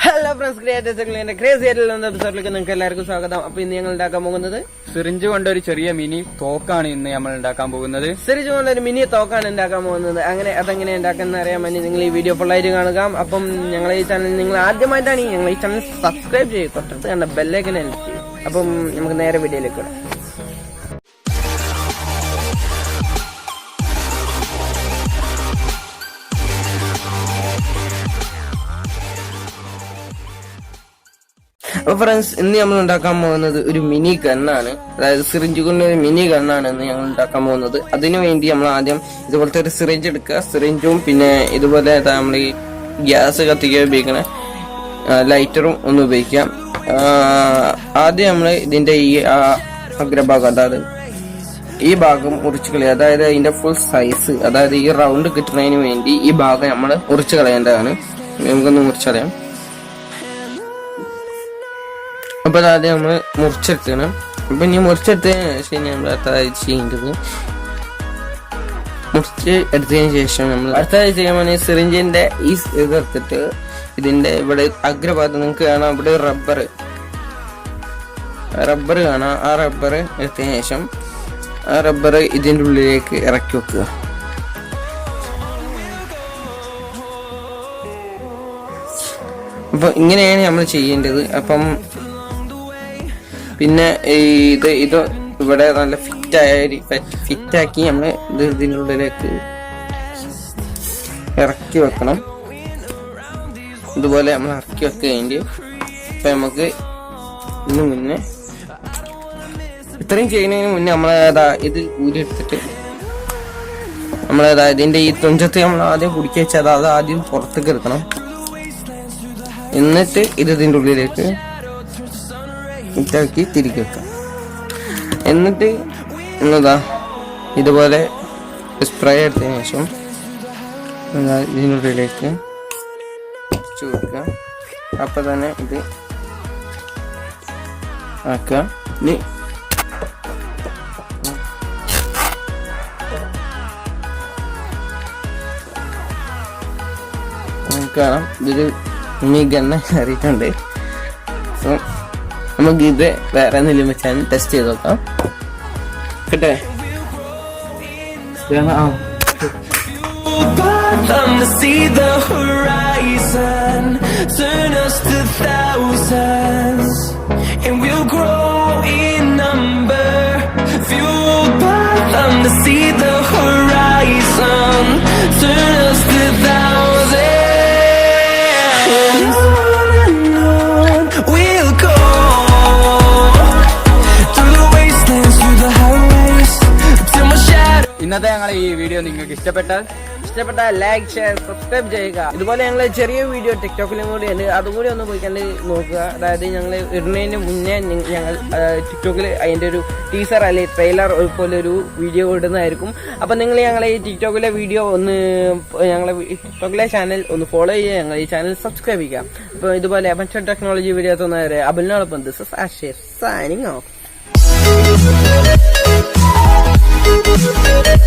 Hello friends, creatorstechworld crazy episode നിങ്ങൾക്ക് എല്ലാവർക്കും സ്വാഗതം. അപ്പോൾ ഇന്ന് ഞങ്ങൾ ഉണ്ടാക്കാൻ പോകുന്നത് സിറിഞ്ച് കൊണ്ട് ഒരു ചെറിയ മിനി തോക്കാണ് ഇന്ന് നമ്മൾ ഉണ്ടാക്കാൻ പോകുന്നത്. സിറിഞ്ച് കൊണ്ട് ഒരു മിനി തോക്കാണ് ഉണ്ടാക്കാൻ പോകുന്നത്. അതെങ്ങനെ ഉണ്ടാക്കുന്നത് അറിയാൻ വേണ്ടി നിങ്ങൾ ഈ വീഡിയോ ഫുള്ളായിട്ട് കാണുക. അപ്പം ഞങ്ങളെ ഈ ചാനൽ നിങ്ങൾ ആദ്യമായിട്ടാണ് ഞങ്ങൾ ഈ ചാനൽ സബ്സ്ക്രൈബ് ചെയ്യുക, തൊട്ടടുത്ത് കണ്ട ബെല്ലൈക്കൻ ഹെൽപ്പ് ചെയ്യും. അപ്പം നമുക്ക് നേരെ വീഡിയോയിലേക്ക് വിടാം. അപ്പൊ ഫ്രണ്ട്സ്, ഇന്ന് നമ്മൾ ഉണ്ടാക്കാൻ പോകുന്നത് ഒരു മിനി ഗണ്ണാണ്. അതായത് സിറിഞ്ച് കൊണ്ട് ഒരു മിനി ഗണ്ണാണ് ഇന്ന് ഞങ്ങൾ ഉണ്ടാക്കാൻ പോകുന്നത്. അതിനു വേണ്ടി നമ്മൾ ആദ്യം ഇതുപോലത്തെ ഒരു സിറിഞ്ച് എടുക്കുക. സിറിഞ്ചും പിന്നെ ഇതുപോലെ നമ്മൾ ഈ ഗ്യാസ് കത്തിക്കാൻ ഉപയോഗിക്കണ ലൈറ്ററും ഒന്ന് ഉപയോഗിക്കാം. ആദ്യം നമ്മൾ ഇതിന്റെ ഈ അഗ്രഭാഗം, അതായത് ഈ ഭാഗം മുറിച്ച് കളയുക. അതായത് അതിന്റെ ഫുൾ സൈസ്, അതായത് ഈ റൗണ്ട് കിട്ടുന്നതിന് വേണ്ടി ഈ ഭാഗം നമ്മൾ മുറിച്ച് കളയേണ്ടതാണ്. നമുക്കൊന്ന് മുറിച്ചറിയാം. അപ്പൊ ആദ്യം നമ്മള് മുറിച്ചെടുക്കണം. അപ്പൊ ഇനി മുറിച്ചെടുത്തതിന് ശേഷം നമ്മൾ അടുത്തതായി ചെയ്യേണ്ടത്, മുറിച്ച് എടുത്തതിന് ശേഷം നമ്മൾ അടുത്തതായി ചെയ്യാൻ വേണ്ടി സിറിഞ്ചിന്റെ ഈ ഇതെടുത്തിട്ട് ഇതിന്റെ ഇവിടെ അഗ്രഭാഗത്ത് നിങ്ങൾക്ക് കാണാം, ഇവിടെ റബ്ബർ കാണാം. ആ റബ്ബർ എടുത്തതിന് ശേഷം ആ റബ്ബർ ഇതിന്റെ ഉള്ളിലേക്ക് ഇറക്കി വെക്കുക. അപ്പൊ ഇങ്ങനെയാണ് നമ്മൾ ചെയ്യേണ്ടത്. അപ്പം പിന്നെ ഇത് ഇവിടെ നല്ല ഫിറ്റാക്കി നമ്മൾ ഇതിൻ്റെ ഉള്ളിലേക്ക് ഇറക്കി വെക്കണം. ഇതുപോലെ നമ്മൾ ഇറക്കി വെക്കുക. കഴിഞ്ഞ് ഇപ്പൊ നമുക്ക് ഇതിന് മുന്നേ ഇത്രയും ചെയ്യുന്നതിന് മുന്നേ നമ്മളേതാ ഇത് ഊരിയെടുത്തിട്ട് നമ്മളേതാ ഇതിന്റെ ഈ തുഞ്ചത്ത് നമ്മൾ ആദ്യം കുടിക്കുക വെച്ചാൽ അത് ആദ്യം പുറത്തേക്ക് എടുക്കണം. എന്നിട്ട് ഇതിന്റെ ഉള്ളിലേക്ക് ഇട്ടാക്കി തിരികെ വെക്കാം. എന്നിട്ട് എന്നതാ ഇതുപോലെ സ്പ്രേ എടുത്തതിന് ശേഷം ഇതിനുള്ളിലേക്ക് വെച്ച് കൊടുക്കുക. അപ്പൊ തന്നെ ഇത് ആക്കുക. ഇനി കാണാം, ഇതൊരു മിനി ഗണ്ണ് കയറിയിട്ടുണ്ട്. സോ നമുക്ക് ഇത് വേറെ എന്തെങ്കിലും വെച്ചാൽ ടെസ്റ്റ് ചെയ്ത് നോക്കാം. കേട്ടെ ഇന്നത്തെ ഞങ്ങൾ ഈ വീഡിയോ നിങ്ങൾക്ക് ഇഷ്ടപ്പെട്ടാൽ ലൈക്ക്, ഷെയർ, സബ്സ്ക്രൈബ് ചെയ്യുക. ഇതുപോലെ ഞങ്ങൾ ചെറിയ വീഡിയോ ടിക്ടോക്കിലും കൂടി ഉണ്ട്, അതും കൂടി ഒന്ന് പോയി കണ്ട് നോക്കുക. അതായത് ഞങ്ങൾ ഇടുന്നതിന് മുന്നേ ഞങ്ങൾ ടിക്ടോക്കിൽ അതിന്റെ ഒരു ടീസർ അല്ലെങ്കിൽ ട്രെയിലർ പോലെ ഒരു വീഡിയോ ഇടുന്നതായിരിക്കും. അപ്പൊ നിങ്ങൾ ഞങ്ങളെ ഈ ടിക്ടോക്കിലെ വീഡിയോ ഒന്ന് ഞങ്ങളെ ടിക്ടോക്കിലെ ചാനൽ ഒന്ന് ഫോളോ ചെയ്യുക, ഞങ്ങൾ ഈ ചാനൽ സബ്സ്ക്രൈബ് ചെയ്യാം. അപ്പൊ ഇതുപോലെ മറ്റൊരു ടെക്നോളജി വീഡിയോ തോന്നുന്നവരെ അബിലിനോടൊപ്പം this is Ashir signing off. We'll be right back.